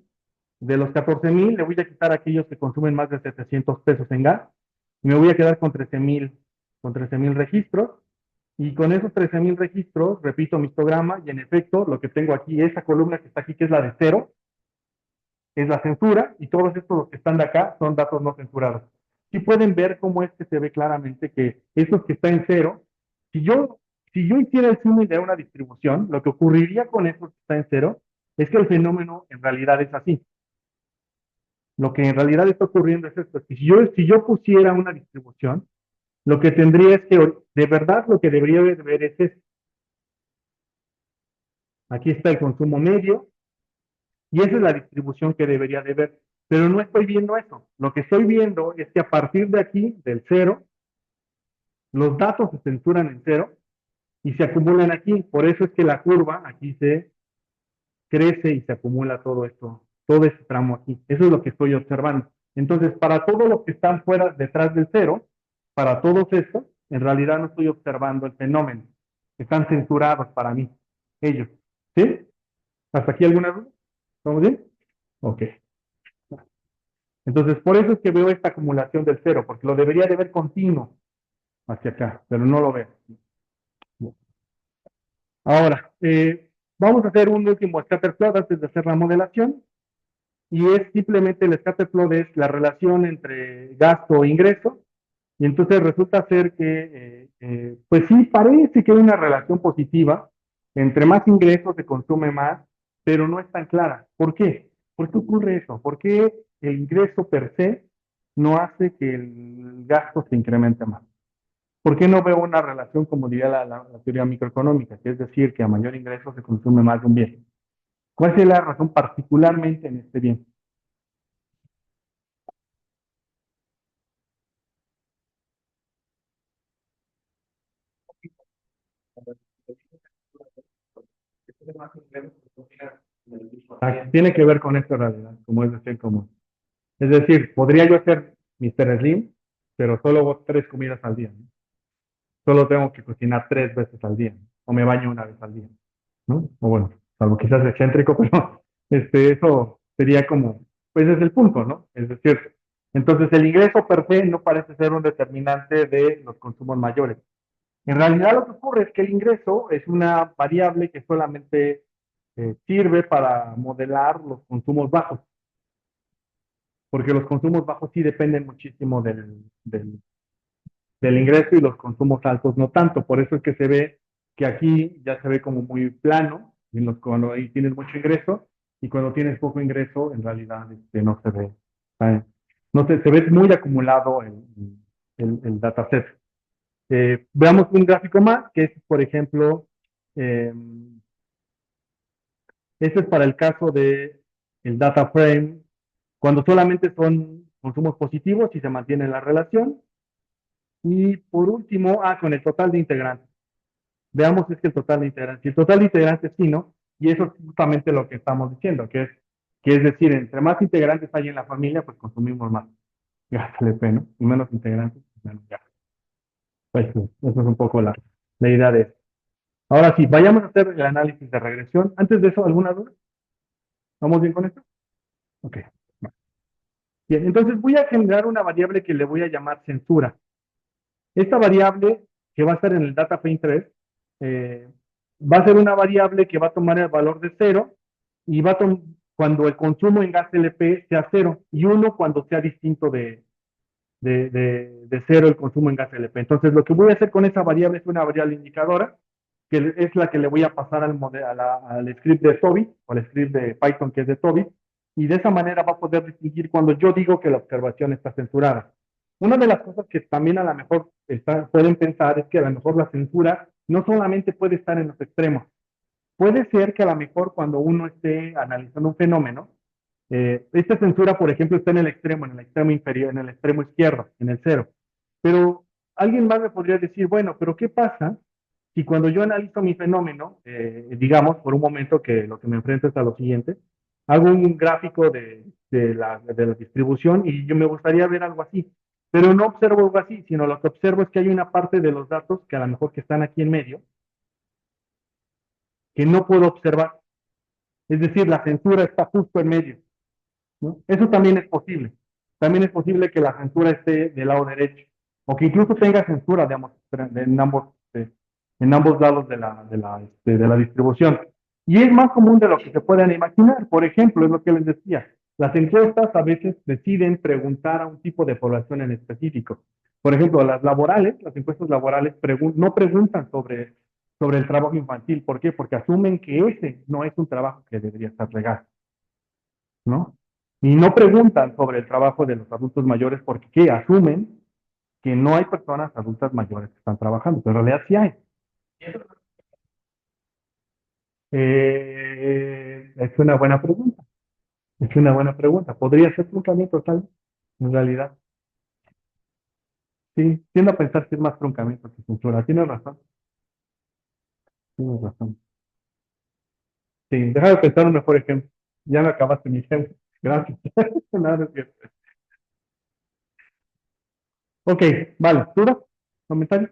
De los 14,000, le voy a quitar a aquellos que consumen más de 700 pesos en gas y me voy a quedar con 13,000 registros. Y con esos 13,000 registros, repito mi histograma y en efecto lo que tengo aquí, esa columna que está aquí, que es la de cero, es la censura y todos estos los que están de acá son datos no censurados. Si pueden ver cómo es que se ve claramente que estos que están en cero, si yo, si yo hiciera el símil de una distribución, lo que ocurriría con estos que están en cero es que el fenómeno en realidad es así. Lo que en realidad está ocurriendo es esto. Si yo pusiera una distribución, lo que tendría es que de verdad lo que debería ver es esto. Aquí está el consumo medio y esa es la distribución que debería de ver. Pero no estoy viendo eso. Lo que estoy viendo es que a partir de aquí, del cero, los datos se censuran en cero y se acumulan aquí. Por eso es que la curva aquí se crece y se acumula todo esto, todo este tramo aquí. Eso es lo que estoy observando. Entonces, para todos los que están fuera, detrás del cero, para todos estos, en realidad no estoy observando el fenómeno. Están censurados para mí, ellos. ¿Sí? ¿Hasta aquí alguna duda? ¿Estamos bien? Ok. Entonces, por eso es que veo esta acumulación del cero, porque lo debería de ver continuo hacia acá, pero no lo veo. Ahora, vamos a hacer un último scatter plot antes de hacer la modelación, y es simplemente el scatter plot es la relación entre gasto e ingreso, y entonces resulta ser que, pues sí, parece que hay una relación positiva, entre más ingresos se consume más, pero no es tan clara. ¿Por qué? ¿Por qué ocurre eso? ¿Por qué el ingreso per se no hace que el gasto se incremente más? ¿Por qué no veo una relación como diría la teoría microeconómica, que es decir, que a mayor ingreso se consume más de un bien? ¿Cuál es la razón particularmente en este bien? Tiene que ver con esta realidad, como es decir, como, es decir, podría yo ser Mr. Slim, pero solo hago 3 comidas al día, ¿no? Solo tengo que cocinar 3 veces al día, ¿no? O me baño una vez al día, ¿no? O bueno, salvo quizás excéntrico, pero eso sería como, pues es el punto, ¿no? Es decir, entonces el ingreso per se no parece ser un determinante de los consumos mayores. En realidad lo que ocurre es que el ingreso es una variable que solamente sirve para modelar los consumos bajos, porque los consumos bajos sí dependen muchísimo del ingreso y los consumos altos no tanto. Por eso es que se ve que aquí ya se ve como muy plano, cuando ahí tienes mucho ingreso, y cuando tienes poco ingreso, en realidad no se ve. ¿Sabe? No se ve muy acumulado el dataset. Veamos un gráfico más, que es, por ejemplo, eh, este es para el caso de el data frame, cuando solamente son consumos positivos y se mantiene la relación. Y por último, con el total de integrantes. Veamos si es que el total de integrantes. Si el total de integrantes es fino, y eso es justamente lo que estamos diciendo, que es decir, entre más integrantes hay en la familia, pues consumimos más gas LP, ¿no? Y menos integrantes, pues menos gas. Pues sí, eso es un poco la idea de esto. Ahora sí, vayamos a hacer el análisis de regresión. Antes de eso, ¿alguna duda? ¿Vamos bien con esto? Ok. Bien, entonces voy a generar una variable que le voy a llamar censura. Esta variable que va a estar en el data frame 3 eh, va a ser una variable que va a tomar el valor de cero y va a cuando el consumo en gas LP sea cero y uno cuando sea distinto de cero el consumo en gas LP. Entonces, lo que voy a hacer con esa variable es una variable indicadora, que es la que le voy a pasar al script de Toby, o al script de Python que es de Toby, y de esa manera va a poder distinguir cuando yo digo que la observación está censurada. Una de las cosas que también a lo mejor pueden pensar es que a lo mejor la censura no solamente puede estar en los extremos. Puede ser que a lo mejor cuando uno esté analizando un fenómeno, esta censura, por ejemplo, está en el extremo inferior, en el extremo izquierdo, en el cero. Pero alguien más me podría decir, bueno, pero ¿qué pasa si cuando yo analizo mi fenómeno, digamos, por un momento que lo que me enfrento es a lo siguiente, hago un gráfico de la distribución y yo me gustaría ver algo así, pero no observo algo así, sino lo que observo es que hay una parte de los datos que a lo mejor que están aquí en medio, que no puedo observar. Es decir, la censura está justo en medio, ¿no? Eso también es posible. También es posible que la censura esté del lado derecho, o que incluso tenga censura, digamos, en ambos. en ambos lados de la distribución. Y es más común de lo que se pueden imaginar. Por ejemplo, es lo que les decía, las encuestas a veces deciden preguntar a un tipo de población en específico. Por ejemplo, las encuestas laborales no preguntan sobre el trabajo infantil. ¿Por qué? Porque asumen que ese no es un trabajo que debería estar legal, ¿no? Y no preguntan sobre el trabajo de los adultos mayores porque ¿qué? Asumen que no hay personas adultas mayores que están trabajando, pero en realidad sí hay. Es una buena pregunta. Es una buena pregunta. Podría ser truncamiento tal, en realidad. Sí, tiendo a pensar que es más truncamiento que censura. Tienes razón, tienes razón. Sí, deja de pensar un mejor ejemplo. Ya me acabaste mi ejemplo. Gracias. Nada, no es cierto. Ok, vale. ¿Dudas? ¿Comentarios?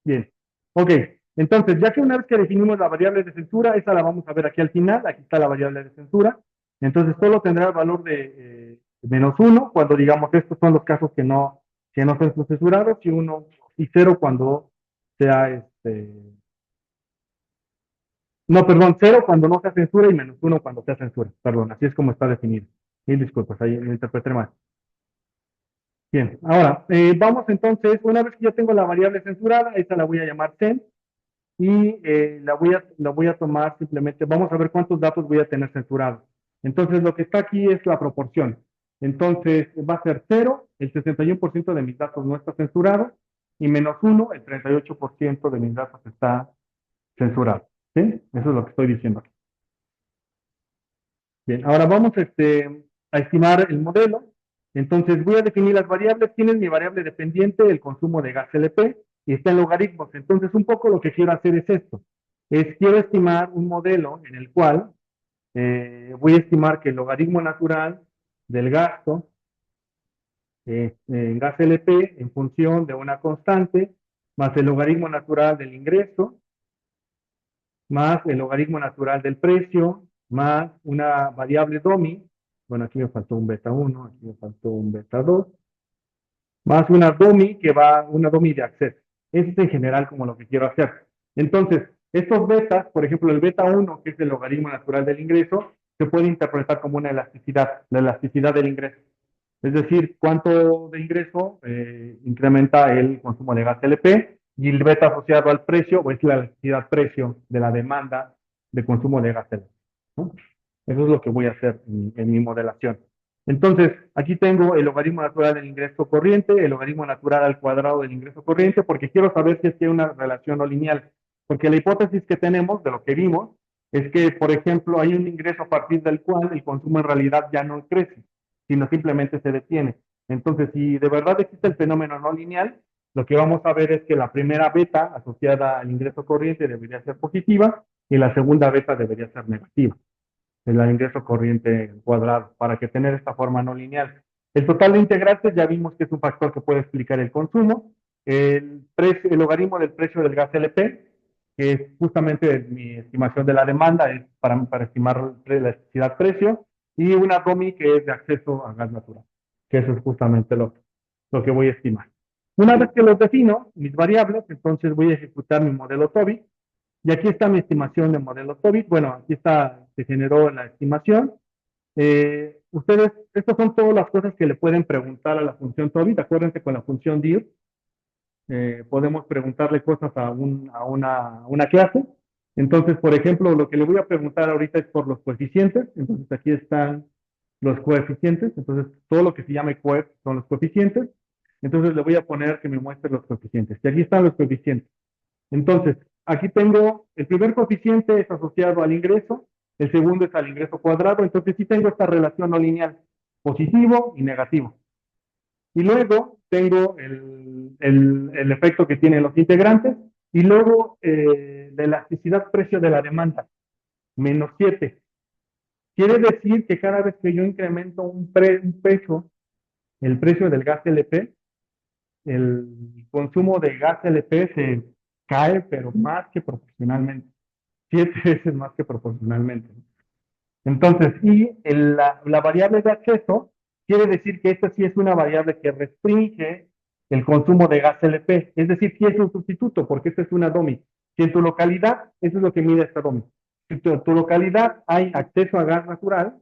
Bien. Ok, entonces, ya que una vez que definimos la variable de censura, esa la vamos a ver aquí al final. Aquí está la variable de censura. Entonces, solo tendrá el valor de -1 cuando digamos estos son los casos que no son censurados y 1 y 0 cuando sea no, perdón, 0 cuando no sea censura y -1 cuando sea censura. Perdón, así es como está definido. Mil disculpas, ahí lo interpreté mal. Bien, ahora, vamos entonces, una vez que ya tengo la variable censurada, esta la voy a llamar cen y la voy a tomar simplemente, vamos a ver cuántos datos voy a tener censurados. Entonces, lo que está aquí es la proporción. Entonces, va a ser 0, el 61% de mis datos no está censurado, y -1, el 38% de mis datos está censurado. ¿Sí? Eso es lo que estoy diciendo aquí. Bien, ahora vamos a estimar el modelo. Entonces voy a definir las variables. Tienes mi variable dependiente, el consumo de gas LP, y está en logaritmos. Entonces un poco lo que quiero hacer es esto. Quiero estimar un modelo en el cual voy a estimar que el logaritmo natural del gasto en gas LP en función de una constante más el logaritmo natural del ingreso más el logaritmo natural del precio, más una variable DOMI, bueno, aquí me faltó un beta 1, aquí me faltó un beta 2, más una DOMI una DOMI de acceso. Eso es en general como lo que quiero hacer. Entonces, estos betas, por ejemplo, el beta 1, que es el logaritmo natural del ingreso, se puede interpretar como una elasticidad, la elasticidad del ingreso. Es decir, cuánto de ingreso incrementa el consumo de gas LP y el beta asociado al precio, o es la elasticidad precio de la demanda de consumo de gas LP, ¿no? Eso es lo que voy a hacer en mi modelación. Entonces, aquí tengo el logaritmo natural del ingreso corriente, el logaritmo natural al cuadrado del ingreso corriente, porque quiero saber si es que hay una relación no lineal. Porque la hipótesis que tenemos, de lo que vimos, es que, por ejemplo, hay un ingreso a partir del cual el consumo en realidad ya no crece, sino simplemente se detiene. Entonces, si de verdad existe el fenómeno no lineal, lo que vamos a ver es que la primera beta asociada al ingreso corriente debería ser positiva y la segunda beta debería ser negativa, el ingreso corriente cuadrado, para que tener esta forma no lineal. El total de integrantes ya vimos que es un factor que puede explicar el consumo. El logaritmo del precio del gas LP, que es justamente mi estimación de la demanda, es para estimar la elasticidad-precio, y una DOMI que es de acceso a gas natural, que eso es justamente lo que voy a estimar. Una vez que los defino, mis variables, entonces voy a ejecutar mi modelo TOBI, y aquí está mi estimación de modelo TOBIT. Bueno, aquí está, se generó la estimación. Ustedes, estas son todas las cosas que le pueden preguntar a la función TOBIT. Acuérdense con la función dir, podemos preguntarle cosas a una clase. Entonces, por ejemplo, lo que le voy a preguntar ahorita es por los coeficientes. Entonces, aquí están los coeficientes. Entonces, todo lo que se llame coef son los coeficientes. Entonces, le voy a poner que me muestre los coeficientes. Y aquí están los coeficientes. Entonces, aquí tengo el primer coeficiente es asociado al ingreso, el segundo es al ingreso cuadrado, entonces sí tengo esta relación no lineal, positivo y negativo. Y luego tengo el efecto que tienen los integrantes y luego la elasticidad precio de la demanda, -7. Quiere decir que cada vez que yo incremento un peso, el precio del gas LP, el consumo de gas LP se cae, pero más que proporcionalmente, 7 veces más que proporcionalmente. Entonces, la variable de acceso quiere decir que esta sí es una variable que restringe el consumo de gas LP. Es decir, si es un sustituto, porque esta es una DOMI. Si en tu localidad, eso es lo que mide esta DOMI. Si en tu localidad hay acceso a gas natural,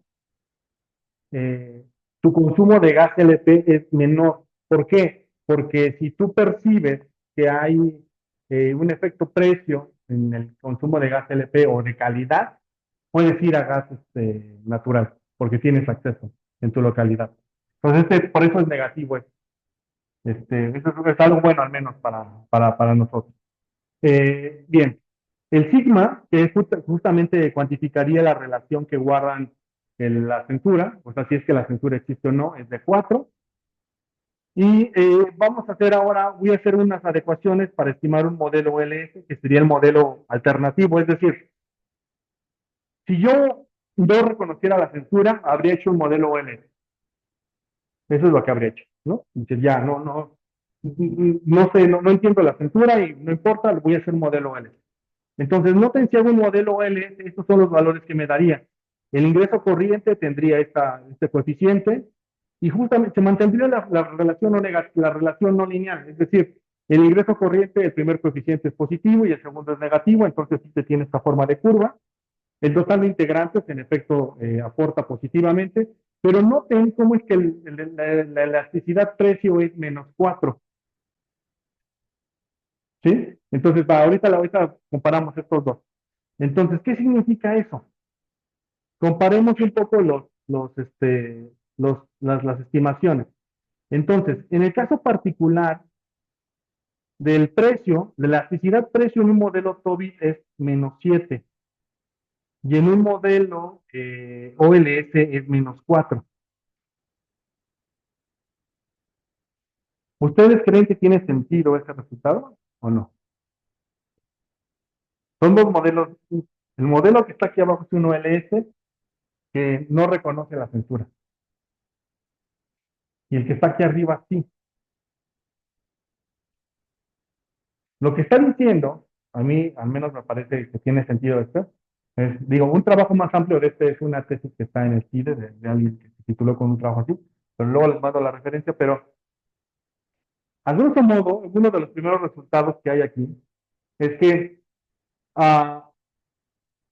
eh, tu consumo de gas LP es menor. ¿Por qué? Porque si tú percibes que hay un efecto precio en el consumo de gas LP o de calidad, puedes ir a gas natural, porque tienes acceso en tu localidad. Entonces, por eso es negativo. Eso es algo bueno, al menos para nosotros. Bien, el sigma, que es justamente cuantificaría la relación que guardan en la censura, o sea, si es que la censura existe o no, es de 4. Y vamos a hacer ahora, voy a hacer unas adecuaciones para estimar un modelo LS, que sería el modelo alternativo. Es decir, si yo no reconociera la censura, habría hecho un modelo LS. Eso es lo que habría hecho, ¿no? Dice, ya, no sé, no entiendo la censura y no importa, voy a hacer un modelo LS. Entonces, noten si hago un modelo LS, estos son los valores que me daría. El ingreso corriente tendría este coeficiente y justamente se mantendría la relación la relación no lineal. Es decir, el ingreso corriente, el primer coeficiente es positivo y el segundo es negativo, entonces sí se tiene esta forma de curva. El total de integrantes, en efecto, aporta positivamente, pero noten cómo es que la elasticidad precio es -4. ¿Sí? Entonces, ahorita comparamos estos dos. Entonces, ¿qué significa eso? Comparemos un poco las estimaciones. Entonces, en el caso particular del precio, de la elasticidad precio en un modelo TOBI es -7 y en un modelo OLS es -4. ¿Ustedes creen que tiene sentido ese resultado o no? Son dos modelos. El modelo que está aquí abajo es un OLS que no reconoce la censura y el que está aquí arriba sí. Lo que está diciendo, a mí al menos me parece que tiene sentido esto, digo, un trabajo más amplio de este es una tesis que está en el CIDE de alguien que se tituló con un trabajo así, pero luego les mando la referencia, pero a grosso modo, uno de los primeros resultados que hay aquí es que ah,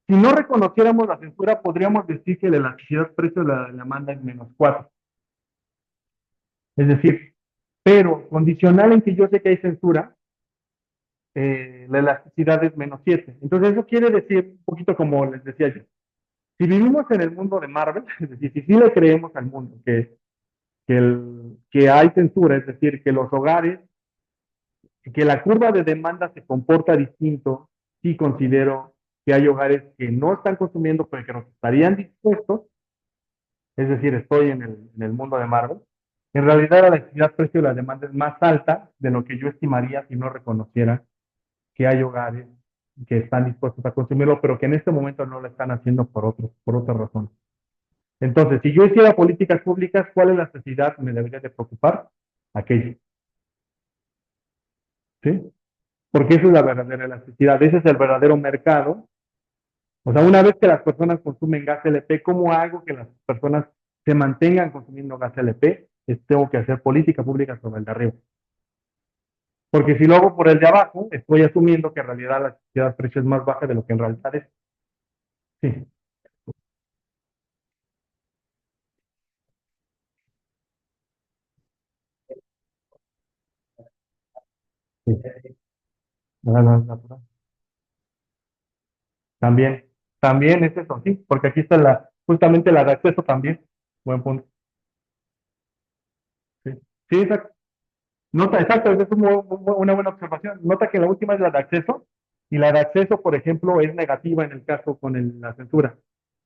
si no reconociéramos la censura, podríamos decir que la elasticidad precio de la demanda es -4. Es decir, pero condicional en que yo sé que hay censura, la elasticidad es -7. Entonces, eso quiere decir, un poquito como les decía yo, si vivimos en el mundo de Marvel, es decir, si sí le creemos al mundo que hay censura, es decir, que los hogares, que la curva de demanda se comporta distinto, sí considero que hay hogares que no están consumiendo, pero que no estarían dispuestos, es decir, estoy en el mundo de Marvel. En realidad, la necesidad precio de la demanda es más alta de lo que yo estimaría si no reconociera que hay hogares que están dispuestos a consumirlo, pero que en este momento no lo están haciendo por otras razones. Entonces, si yo hiciera políticas públicas, ¿cuál es la necesidad que me debería de preocupar? Aquello, ¿sí? Porque esa es la verdadera elasticidad, ese es el verdadero mercado. O sea, una vez que las personas consumen gas LP, ¿cómo hago que las personas se mantengan consumiendo gas LP? Tengo que hacer política pública sobre el de arriba. Porque si lo hago por el de abajo, estoy asumiendo que en realidad la elasticidad de precio es más baja de lo que en realidad es. Sí, sí. También, también es eso, sí, porque aquí está justamente la de acceso también. Buen punto. Sí, sí, exacto. Nota, exacto, esa es una buena observación. Nota que la última es la de acceso, y la de acceso, por ejemplo, es negativa en el caso con la censura,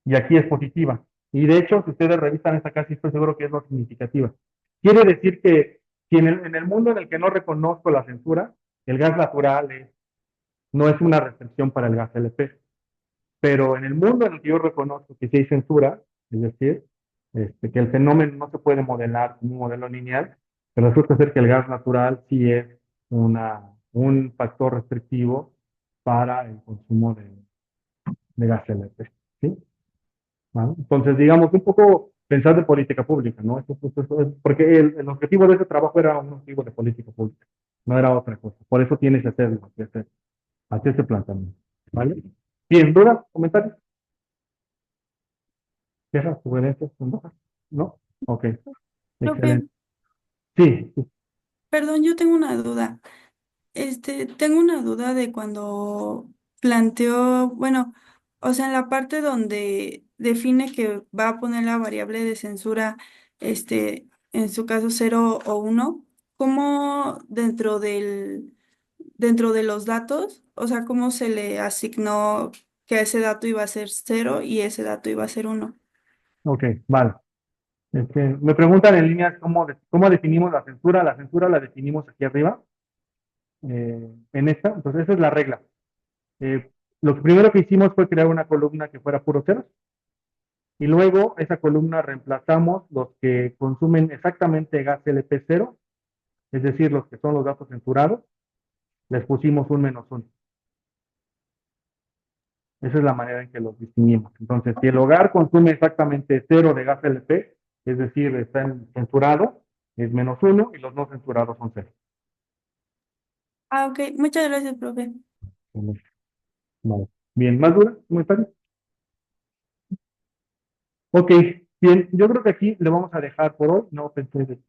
y aquí es positiva. Y de hecho, si ustedes revisan esta casi estoy seguro que es lo significativa. Quiere decir que si en el mundo en el que no reconozco la censura, el gas natural no es una restricción para el gas LP. Pero en el mundo en el que yo reconozco que sí hay censura, es decir, que el fenómeno no se puede modelar como un modelo lineal, pero resulta ser que el gas natural sí es un factor restrictivo para el consumo de gas LP. ¿Sí? ¿Vale? Entonces, digamos, un poco pensar de política pública, ¿no? Porque el objetivo de ese trabajo era un objetivo de política pública, no era otra cosa. Por eso tienes que hacerlo, hacer ese planteamiento, ¿vale? Bien, ¿dudas? ¿Comentarios? ¿Cierras sugerencias? ¿No? Ok, Profe, excelente. Sí, sí, perdón, yo tengo una duda. Tengo una duda de cuando planteó, bueno, o sea, en la parte donde define que va a poner la variable de censura, en su caso 0 o 1, ¿cómo dentro de los datos, o sea, cómo se le asignó que ese dato iba a ser 0 y ese dato iba a ser 1? ok, vale. Me preguntan en línea cómo definimos la censura. La censura la definimos aquí arriba, en esta. Entonces, esa es la regla. Lo que primero que hicimos fue crear una columna que fuera puro ceros. Y luego esa columna reemplazamos los que consumen exactamente gas LP0, es decir, los que son los datos censurados, les pusimos un menos uno. Esa es la manera en que los distinguimos. Entonces, si el hogar consume exactamente cero de gas LP, es decir, está censurado, es menos uno y los no censurados son cero. Ah, ok, muchas gracias, profe. Vale. Bien, ¿más dudas? ¿Comentarios? Ok, bien, yo creo que aquí le vamos a dejar por hoy. No pensé